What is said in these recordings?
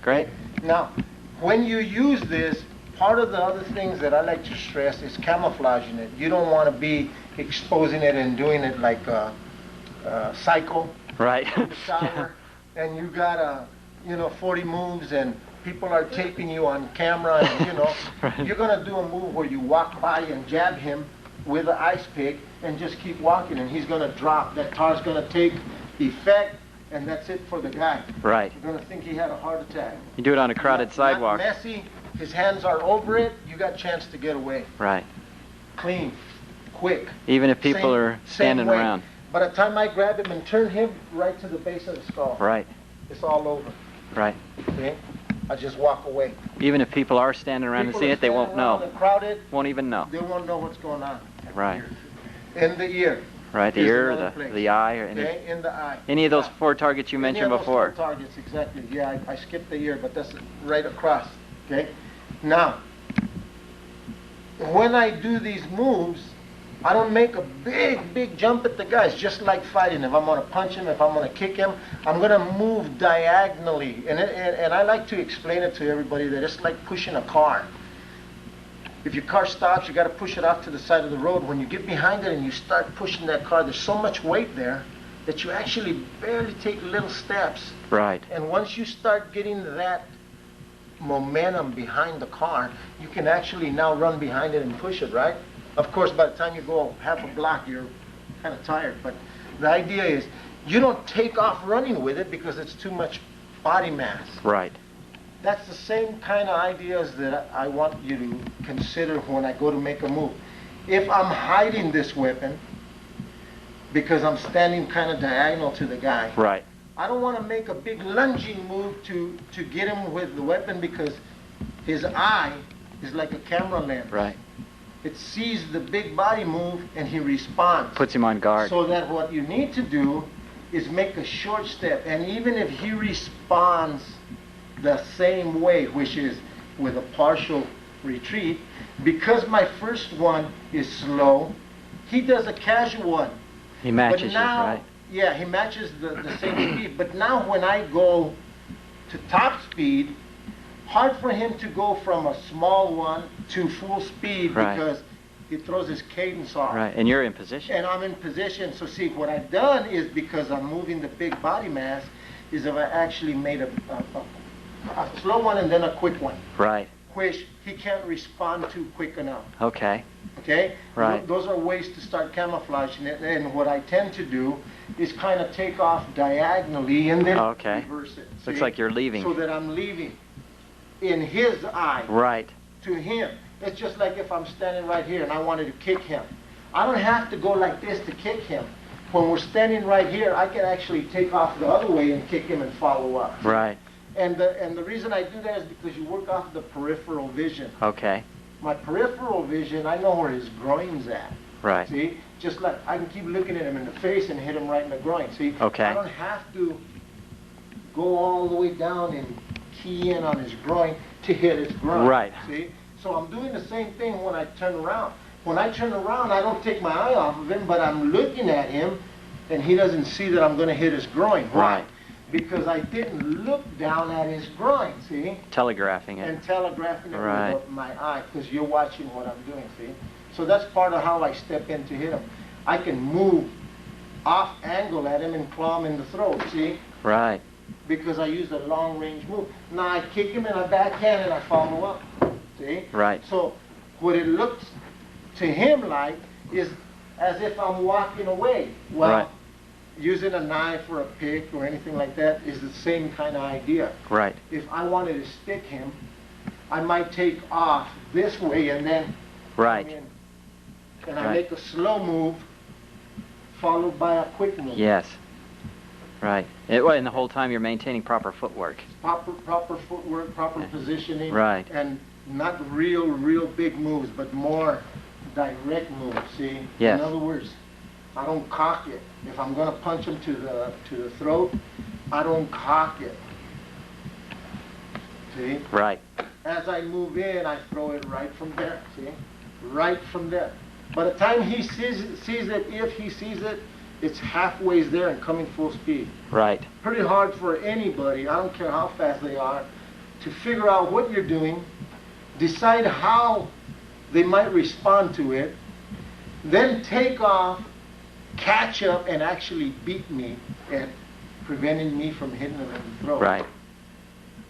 Great. Now, when you use this, part of the other things that I like to stress is camouflaging it. You don't want to be exposing it and doing it like a cycle. Right. In the shower, and you got 40 moves, and people are taping you on camera, and Right. you're gonna do a move where you walk by and jab him with an ice pick and just keep walking, and he's gonna drop. That tar's gonna take effect, and that's it for the guy. Right. You're gonna think he had a heart attack. You do it on a crowded sidewalk. Not messy. His hands are over it. You got a chance to get away. Right. Clean, quick. Even if people are standing way. around. By the time I grab him and turn him right to the base of the skull, Right. it's all over. Right. See? I just walk away. Even if people are standing around and People seeing are it, they won't standing around know. and crowded, Won't even know. they won't know what's going on. Right. In the ear. Right. The Here's ear, another place. the eye, or Okay, in the eye. any of those Yeah. 4 targets you mentioned Any of those before. 4 targets, exactly. Yeah, I skipped the ear, but that's right across. Okay. Now, when I do these moves, I don't make a big jump at the guys, just like fighting. If I'm going to punch him, if I'm going to kick him, I'm going to move diagonally. And I like to explain it to everybody that it's like pushing a car. If your car stops, you got to push it off to the side of the road. When you get behind it and you start pushing that car, there's so much weight there that you actually barely take little steps. Right. And once you start getting that momentum behind the car, you can actually now run behind it and push it, right? Of course, by the time you go half a block, you're kind of tired. But the idea is you don't take off running with it because it's too much body mass. Right. That's the same kind of ideas that I want you to consider when I go to make a move. If I'm hiding this weapon because I'm standing kind of diagonal to the guy, Right. I don't want to make a big lunging move to get him with the weapon because his eye is like a camera lens. Right. It sees the big body move and he responds. Puts him on guard. So that what you need to do is make a short step. And even if he responds the same way, which is with a partial retreat, because my first one is slow, he does a casual one. He matches But now, you, right? yeah, he matches the same speed. But now when I go to top speed, hard for him to go from a small one to full speed Right. because he throws his cadence off. Right. And you're in position. And I'm in position. So see, what I've done is because I'm moving the big body mass, is if I actually made a slow one and then a quick one, Right. which he can't respond to quick enough. Okay. Okay? Right. Those are ways to start camouflaging it. And what I tend to do is kind of take off diagonally and then Okay. reverse it. Looks see? like you're leaving. So that I'm leaving in his eye Right. to him. It's just like if I'm standing right here and I wanted to kick him. I don't have to go like this to kick him. When we're standing right here, I can actually take off the other way and kick him and follow up. Right. And the reason I do that is because you work off the peripheral vision. Okay. My peripheral vision, I know where his groin's at. Right. See? Just like I can keep looking at him in the face and hit him right in the groin. See? Okay. I don't have to go all the way down and key in on his groin to hit his groin. Right. See? So I'm doing the same thing when I turn around. When I turn around, I don't take my eye off of him, but I'm looking at him, and he doesn't see that I'm going to hit his groin. Why? Right. Because I didn't look down at his groin, see? Telegraphing it. And telegraphing it Right. with my eye, because you're watching what I'm doing, see? So that's part of how I step in to hit him. I can move off angle at him and claw him in the throat, see? Right. Because I use a long range move. Now I kick him in a backhand and I follow up, see? Right. So what it looks to him like is as if I'm walking away. Well, Right. using a knife or a pick or anything like that is the same kind of idea. Right. If I wanted to stick him, I might take off this way and then Right. come in. And I Right. make a slow move followed by a quick move. Yes. Right. And the whole time you're maintaining proper footwork. Proper footwork, proper positioning. Right. And not real big moves, but more direct moves, see? Yes. In other words, I don't cock it. If I'm going to punch him to the throat, I don't cock it. See? Right. As I move in, I throw it right from there, see? Right from there. By the time he sees it, if he sees it, it's halfway there and coming full speed. Right. Pretty hard for anybody, I don't care how fast they are, to figure out what you're doing, decide how they might respond to it, then take off, catch up, and actually beat me at preventing me from hitting them in the throat. Right.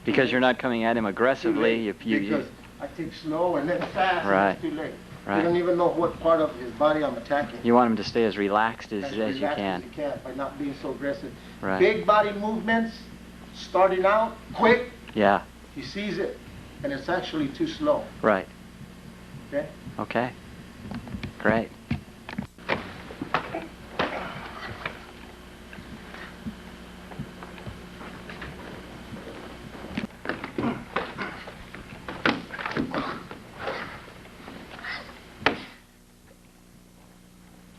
Because you're not coming at him aggressively. Because I take slow and then fast, right. and it's too late. Right. You don't even know what part of his body I'm attacking. You want him to stay as relaxed as you relaxed can. as you can by not being so aggressive. Right. Big body movements, starting out quick. Yeah. He sees it, and it's actually too slow. Right. Okay. Okay. Great.